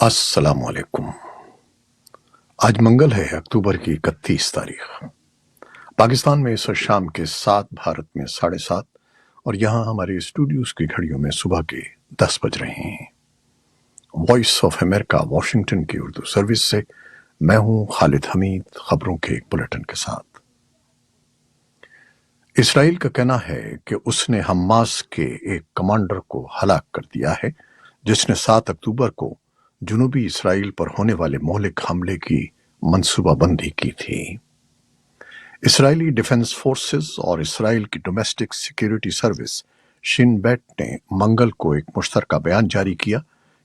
السلام علیکم۔ آج منگل ہے، اکتوبر کی 31 تاریخ۔ پاکستان میں اس وقت شام کے 7، بھارت میں 7:30، اور یہاں ہمارے اسٹوڈیوز کی گھڑیوں میں صبح کے 10 بج رہے ہیں۔ وائس آف امریکہ واشنگٹن کی اردو سروس سے میں ہوں خالد حمید، خبروں کے ایک بلیٹن کے ساتھ۔ اسرائیل کا کہنا ہے کہ اس نے حماس کے ایک کمانڈر کو ہلاک کر دیا ہے، جس نے 7 اکتوبر کو جنوبی اسرائیل پر ہونے والے مہلک حملے کی منصوبہ بندی کی تھی۔ اسرائیلی ڈیفنس فورسز اور اسرائیل کی ڈومیسٹک سیکیورٹی سروس شن بیٹ نے منگل کو ایک مشترکہ بیان جاری کیا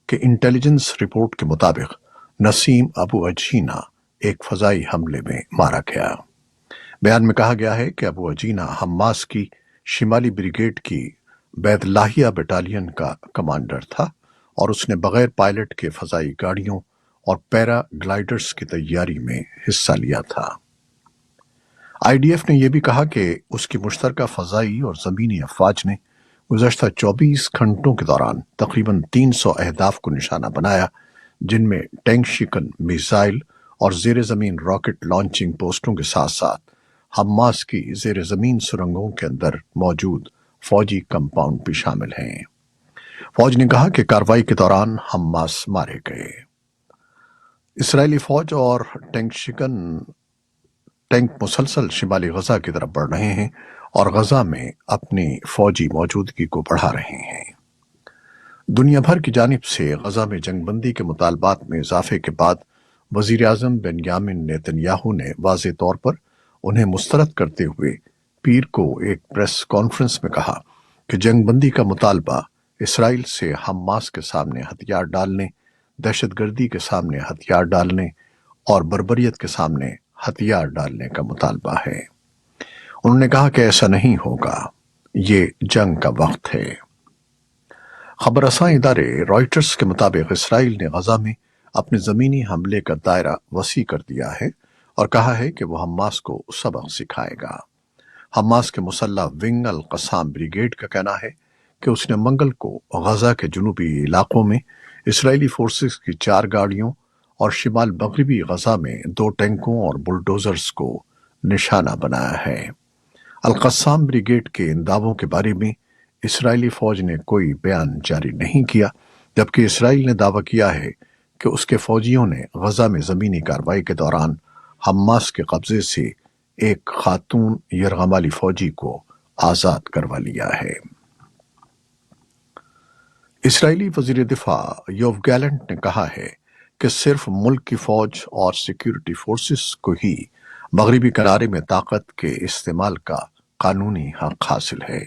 کہ انٹیلیجنس رپورٹ کے مطابق نسیم ابو عجینہ ایک فضائی حملے میں مارا گیا۔ بیان میں کہا گیا ہے کہ ابو عجینہ حماس کی شمالی بریگیڈ کی بیت لاہیہ بٹالین کا کمانڈر تھا، اور اس نے بغیر پائلٹ کے فضائی گاڑیوں اور پیرا گلائڈرز کی تیاری میں حصہ لیا تھا۔ آئی ڈی ایف نے یہ بھی کہا کہ اس کی مشترکہ فضائی اور زمینی افواج نے گزشتہ 24 گھنٹوں کے دوران تقریباً 300 اہداف کو نشانہ بنایا، جن میں ٹینک شکن میزائل اور زیر زمین راکٹ لانچنگ پوسٹوں کے ساتھ ساتھ حماس کی زیر زمین سرنگوں کے اندر موجود فوجی کمپاؤنڈ بھی شامل ہیں۔ فوج نے کہا کہ کارروائی کے دوران حماس مارے گئے۔ اسرائیلی فوج اور ٹینک مسلسل شمالی غزہ کی طرف بڑھ رہے ہیں اور غزہ میں اپنی فوجی موجودگی کو بڑھا رہے ہیں۔ دنیا بھر کی جانب سے غزہ میں جنگ بندی کے مطالبات میں اضافے کے بعد وزیر اعظم بنیامن نیتن یاہو نے واضح طور پر انہیں مسترد کرتے ہوئے پیر کو ایک پریس کانفرنس میں کہا کہ جنگ بندی کا مطالبہ اسرائیل سے حماس کے سامنے ہتھیار ڈالنے، دہشت گردی کے سامنے ہتھیار ڈالنے اور بربریت کے سامنے ہتھیار ڈالنے کا مطالبہ ہے۔ انہوں نے کہا کہ ایسا نہیں ہوگا، یہ جنگ کا وقت ہے۔ خبر رساں ادارے رائٹرز کے مطابق اسرائیل نے غزہ میں اپنے زمینی حملے کا دائرہ وسیع کر دیا ہے اور کہا ہے کہ وہ حماس کو سبق سکھائے گا۔ حماس کے مسلح ونگ القسام بریگیڈ کا کہنا ہے کہ اس نے منگل کو غزہ کے جنوبی علاقوں میں اسرائیلی فورسز کی 4 گاڑیوں اور شمال مغربی غزہ میں 2 ٹینکوں اور بلڈوزرز کو نشانہ بنایا ہے۔ القسام بریگیڈ کے ان دعووں کے بارے میں اسرائیلی فوج نے کوئی بیان جاری نہیں کیا، جبکہ اسرائیل نے دعویٰ کیا ہے کہ اس کے فوجیوں نے غزہ میں زمینی کارروائی کے دوران حماس کے قبضے سے ایک خاتون یرغمالی فوجی کو آزاد کروا لیا ہے۔ اسرائیلی وزیر دفاع یوو گیلنٹ نے کہا ہے کہ صرف ملک کی فوج اور سیکیورٹی فورسز کو ہی مغربی کنارے میں طاقت کے استعمال کا قانونی حق حاصل ہے۔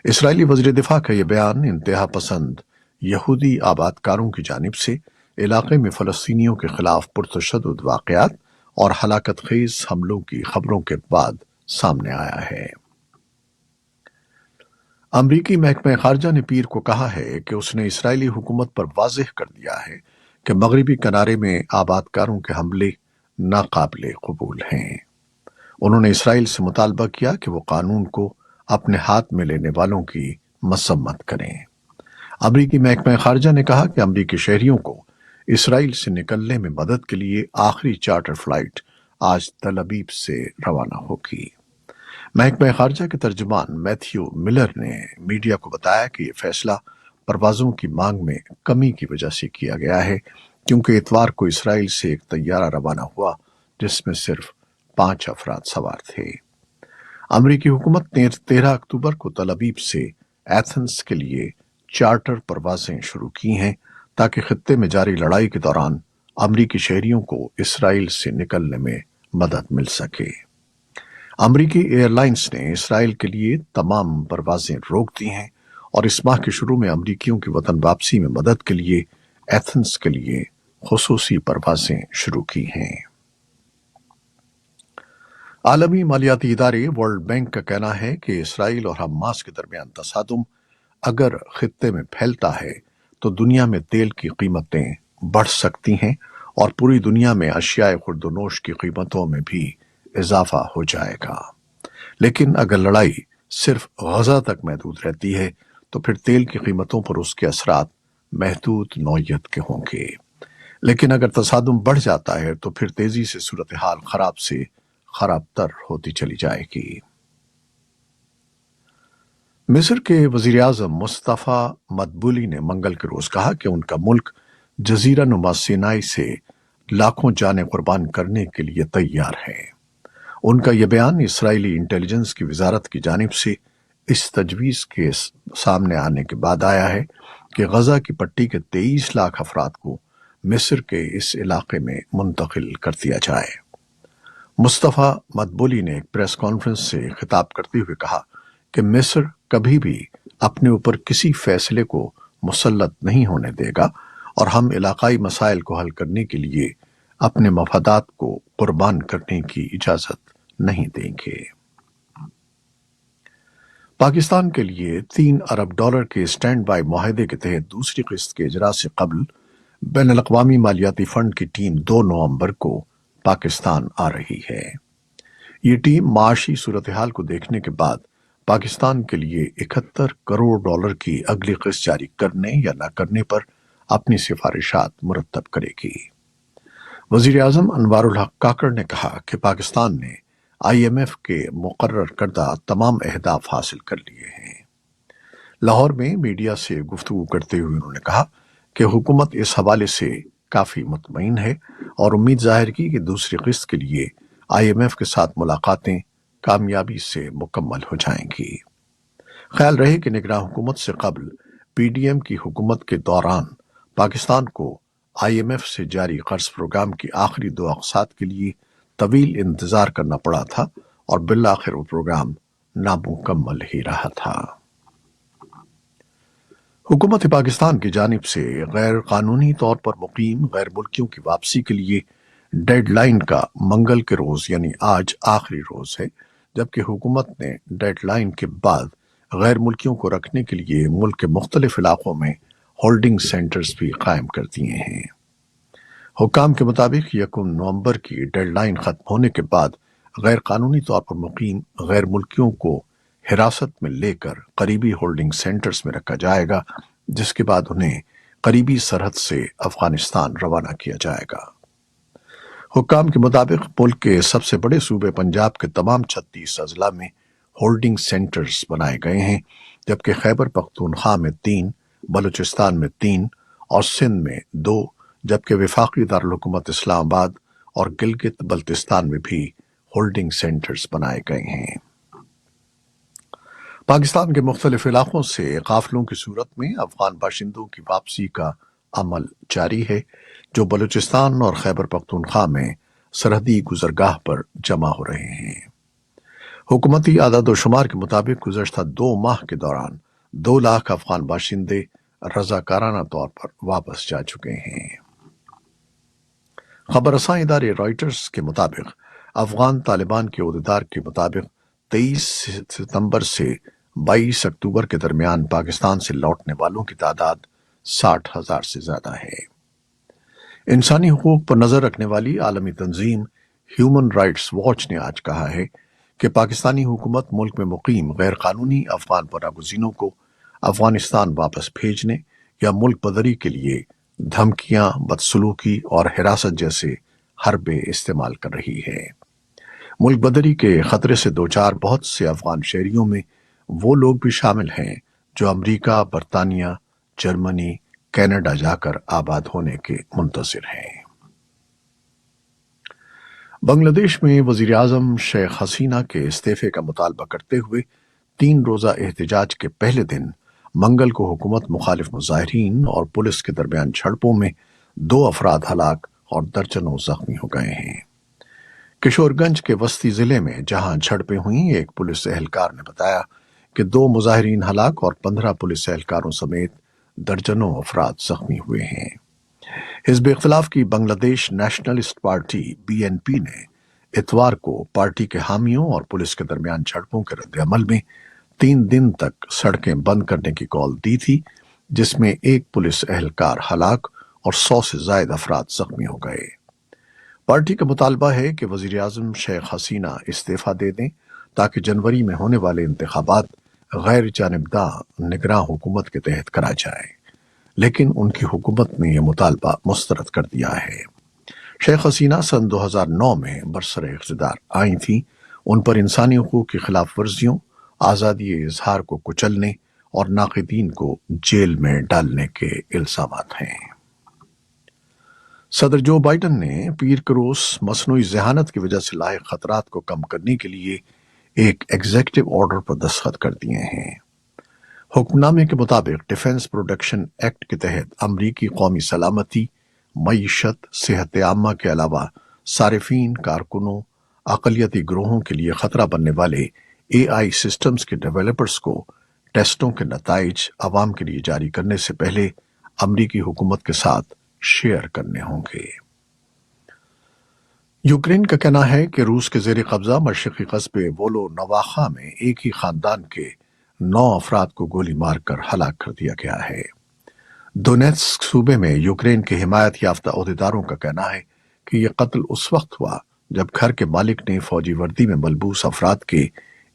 اسرائیلی وزیر دفاع کا یہ بیان انتہا پسند یہودی آباد کاروں کی جانب سے علاقے میں فلسطینیوں کے خلاف پرتشدد واقعات اور ہلاکت خیز حملوں کی خبروں کے بعد سامنے آیا ہے۔ امریکی محکمہ خارجہ نے پیر کو کہا ہے کہ اس نے اسرائیلی حکومت پر واضح کر دیا ہے کہ مغربی کنارے میں آباد کاروں کے حملے ناقابل قبول ہیں۔ انہوں نے اسرائیل سے مطالبہ کیا کہ وہ قانون کو اپنے ہاتھ میں لینے والوں کی مذمت کریں۔ امریکی محکمہ خارجہ نے کہا کہ امریکی شہریوں کو اسرائیل سے نکلنے میں مدد کے لیے آخری چارٹر فلائٹ آج تل ابیب سے روانہ ہوگی۔ محکمہ خارجہ کے ترجمان میتھیو ملر نے میڈیا کو بتایا کہ یہ فیصلہ پروازوں کی مانگ میں کمی کی وجہ سے کیا گیا ہے، کیونکہ اتوار کو اسرائیل سے ایک طیارہ روانہ ہوا جس میں صرف 5 افراد سوار تھے۔ امریکی حکومت نے 13 اکتوبر کو تل ابیب سے ایتھنز کے لیے چارٹر پروازیں شروع کی ہیں تاکہ خطے میں جاری لڑائی کے دوران امریکی شہریوں کو اسرائیل سے نکلنے میں مدد مل سکے۔ امریکی ایئر لائنز نے اسرائیل کے لیے تمام پروازیں روک دی ہیں اور اس ماہ کے شروع میں امریکیوں کی وطن واپسی میں مدد کے لیے ایتھنز کے لیے خصوصی پروازیں شروع کی ہیں۔ عالمی مالیاتی ادارے ورلڈ بینک کا کہنا ہے کہ اسرائیل اور حماس کے درمیان تصادم اگر خطے میں پھیلتا ہے تو دنیا میں تیل کی قیمتیں بڑھ سکتی ہیں اور پوری دنیا میں اشیاء خورد و نوش کی قیمتوں میں بھی اضافہ ہو جائے گا۔ لیکن اگر لڑائی صرف غزہ تک محدود رہتی ہے تو پھر تیل کی قیمتوں پر اس کے اثرات محدود نوعیت کے ہوں گے، لیکن اگر تصادم بڑھ جاتا ہے تو پھر تیزی سے صورتحال خراب سے خراب تر ہوتی چلی جائے گی۔ مصر کے وزیر اعظم مصطفیٰ مدبولی نے منگل کے روز کہا کہ ان کا ملک جزیرہ نما سینائی سے لاکھوں جانیں قربان کرنے کے لیے تیار ہے۔ ان کا یہ بیان اسرائیلی انٹیلیجنس کی وزارت کی جانب سے اس تجویز کے سامنے آنے کے بعد آیا ہے کہ غزہ کی پٹی کے 23 لاکھ افراد کو مصر کے اس علاقے میں منتقل کر دیا جائے۔ مصطفیٰ مدبولی نے ایک پریس کانفرنس سے خطاب کرتے ہوئے کہا کہ مصر کبھی بھی اپنے اوپر کسی فیصلے کو مسلط نہیں ہونے دے گا اور ہم علاقائی مسائل کو حل کرنے کے لیے اپنے مفادات کو قربان کرنے کی اجازت نہیں دیں گے۔ پاکستان کے لیے 3 ارب ڈالر کے اسٹینڈ بائی معاہدے کے تحت دوسری قسط کے اجرا سے قبل بین الاقوامی مالیاتی فنڈ کی ٹیم 2 نومبر کو پاکستان آ رہی ہے۔ یہ ٹیم معاشی صورتحال کو دیکھنے کے بعد پاکستان کے لیے 71 کروڑ ڈالر کی اگلی قسط جاری کرنے یا نہ کرنے پر اپنی سفارشات مرتب کرے گی۔ وزیر اعظم انوار الحق کاکڑ نے کہا کہ پاکستان نے IMF کے مقرر کردہ تمام اہداف حاصل کر لیے ہیں۔ لاہور میں میڈیا سے گفتگو کرتے ہوئے انہوں نے کہا کہ حکومت اس حوالے سے کافی مطمئن ہے اور امید ظاہر کی کہ دوسری قسط کے لیے IMF کے ساتھ ملاقاتیں کامیابی سے مکمل ہو جائیں گی۔ خیال رہے کہ نگراں حکومت سے قبل PDM کی حکومت کے دوران پاکستان کو IMF سے جاری قرض پروگرام کی آخری 2 اقساط کے لیے طویل انتظار کرنا پڑا تھا اور بالآخر وہ پروگرام نامکمل ہی رہا تھا۔ حکومت پاکستان کی جانب سے غیر قانونی طور پر مقیم غیر ملکیوں کی واپسی کے لیے ڈیڈ لائن کا منگل کے روز یعنی آج آخری روز ہے، جبکہ حکومت نے ڈیڈ لائن کے بعد غیر ملکیوں کو رکھنے کے لیے ملک کے مختلف علاقوں میں ہولڈنگ سینٹرز بھی قائم کر دیے ہیں۔ حکام کے مطابق 1 نومبر کی ڈیڈ لائن ختم ہونے کے بعد غیر قانونی طور پر مقیم غیر ملکیوں کو حراست میں لے کر قریبی ہولڈنگ سینٹرز میں رکھا جائے گا، جس کے بعد انہیں قریبی سرحد سے افغانستان روانہ کیا جائے گا۔ حکام کے مطابق ملک کے سب سے بڑے صوبے پنجاب کے تمام 36 اضلاع میں ہولڈنگ سینٹرز بنائے گئے ہیں، جبکہ خیبر پختونخوا میں 3، بلوچستان میں 3 اور سندھ میں 2، جبکہ وفاقی دارالحکومت اسلام آباد اور گلگت بلتستان میں بھی ہولڈنگ سینٹرز بنائے گئے ہیں۔ پاکستان کے مختلف علاقوں سے قافلوں کی صورت میں افغان باشندوں کی واپسی کا عمل جاری ہے، جو بلوچستان اور خیبر پختونخوا میں سرحدی گزرگاہ پر جمع ہو رہے ہیں۔ حکومتی اعداد و شمار کے مطابق گزشتہ 2 ماہ کے دوران 2 لاکھ افغان باشندے رضاکارانہ طور پر واپس جا چکے ہیں۔ خبر رساں ادارے رائٹرز کے مطابق افغان طالبان کے عہدیدار کے مطابق 23 ستمبر سے 22 اکتوبر کے درمیان پاکستان سے لوٹنے والوں کی تعداد 60,000 سے زیادہ ہے۔ انسانی حقوق پر نظر رکھنے والی عالمی تنظیم ہیومن رائٹس واچ نے آج کہا ہے کہ پاکستانی حکومت ملک میں مقیم غیر قانونی افغان پناہ گزینوں کو افغانستان واپس بھیجنے یا ملک بدری کے لیے دھمکیاں، بدسلوکی اور حراست جیسے حربے استعمال کر رہی ہے۔ ملک بدری کے خطرے سے دوچار بہت سے افغان شہریوں میں وہ لوگ بھی شامل ہیں جو امریکہ، برطانیہ، جرمنی، کینیڈا جا کر آباد ہونے کے منتظر ہیں۔ بنگلہ دیش میں وزیر اعظم شیخ حسینہ کے استعفے کا مطالبہ کرتے ہوئے 3 روزہ احتجاج کے پہلے دن منگل کو حکومت مخالف مظاہرین اور پولیس کے درمیان جھڑپوں میں 2 افراد ہلاک اور درجنوں زخمی ہو گئے ہیں۔ کشور گنج کے وسطی ضلع میں جہاں جھڑپیں ہوئیں، ایک پولیس اہلکار نے بتایا کہ 2 مظاہرین ہلاک اور 15 پولیس اہلکاروں سمیت درجنوں افراد زخمی ہوئے ہیں۔ حزب اختلاف کی بنگلہ دیش نیشنلسٹ پارٹی BNP نے اتوار کو پارٹی کے حامیوں اور پولیس کے درمیان جھڑپوں کے رد عمل میں 3 دن تک سڑکیں بند کرنے کی کال دی تھی، جس میں ایک پولیس اہلکار ہلاک اور 100 سے زائد افراد زخمی ہو گئے۔ پارٹی کا مطالبہ ہے کہ وزیر اعظم شیخ حسینہ استعفیٰ دے دیں تاکہ جنوری میں ہونے والے انتخابات غیر جانبدار نگراں حکومت کے تحت کرا جائے۔ لیکن ان کی حکومت نے یہ مطالبہ مسترد کر دیا ہے۔ شیخ حسینہ سن 2009 میں برسر اقتدار آئی تھیں۔ ان پر انسانی حقوق کی خلاف ورزیوں، آزادی اظہار کو کچلنے اور ناقدین کو جیل میں ڈالنے کے الزامات ہیں۔ صدر جو بائیڈن نے پیر کروس مصنوعی ذہانت کی وجہ سے لاحق خطرات کو کم کرنے کے لیے ایک ایگزیکٹو آرڈر پر دستخط کر دیے ہیں۔ حکم نامے کے مطابق ڈیفنس پروڈکشن ایکٹ کے تحت امریکی قومی سلامتی، معیشت، صحت عامہ کے علاوہ صارفین، کارکنوں، اقلیتی گروہوں کے لیے خطرہ بننے والے اے آئی سسٹمز کے ڈیولپرز کو ٹیسٹوں کے نتائج عوام کے لیے جاری کرنے سے پہلے امریکی حکومت کے ساتھ شیئر کرنے ہوں گے۔ یوکرین کا کہنا ہے کہ روس کے زیر قبضہ مشرقی قصبے وولو نواخا میں ایک ہی خاندان کے 9 افراد کو گولی مار کر ہلاک کر دیا گیا ہے۔ دونیتسک صوبے میں یوکرین کے حمایت یافتہ عہدیداروں کا کہنا ہے کہ یہ قتل اس وقت ہوا جب گھر کے مالک نے فوجی وردی میں ملبوس افراد کے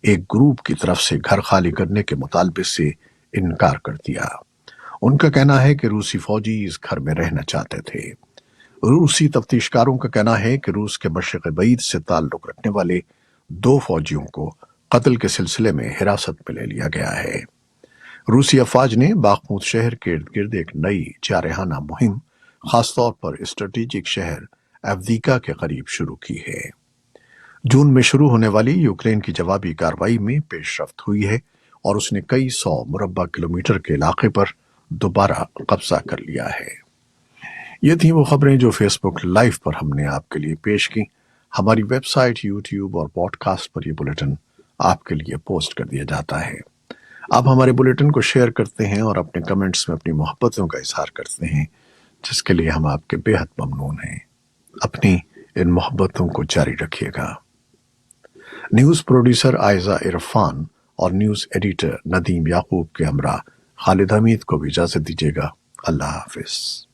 ایک گروپ کی طرف سے گھر خالی کرنے کے مطالبے سے انکار کر دیا۔ ان کا کہنا ہے کہ روسی فوجی اس گھر میں رہنا چاہتے تھے۔ روسی تفتیشکاروں کا کہنا ہے کہ روس کے مشرق بعید سے تعلق رکھنے والے 2 فوجیوں کو قتل کے سلسلے میں حراست میں لے لیا گیا ہے۔ روسی افواج نے باخموت شہر کے ارد گرد ایک نئی جارحانہ مہم خاص طور پر اسٹریٹجک شہر ایودیکا کے قریب شروع کی ہے۔ جون میں شروع ہونے والی یوکرین کی جوابی کارروائی میں پیش رفت ہوئی ہے اور اس نے کئی 100 مربع کلومیٹر کے علاقے پر دوبارہ قبضہ کر لیا ہے۔ یہ تھیں وہ خبریں جو فیس بک لائیو پر ہم نے آپ کے لیے پیش کی۔ ہماری ویب سائٹ، یوٹیوب اور پوڈ کاسٹ پر یہ بلیٹن آپ کے لیے پوسٹ کر دیا جاتا ہے۔ آپ ہمارے بلیٹن کو شیئر کرتے ہیں اور اپنے کمنٹس میں اپنی محبتوں کا اظہار کرتے ہیں، جس کے لیے ہم آپ کے بے حد ممنون ہیں۔ اپنی ان محبتوں کو جاری رکھیے گا۔ نیوز پروڈیوسر عائزہ عرفان اور نیوز ایڈیٹر ندیم یعقوب کے ہمراہ خالد حمید کو بھی اجازت دیجیے گا۔ اللہ حافظ۔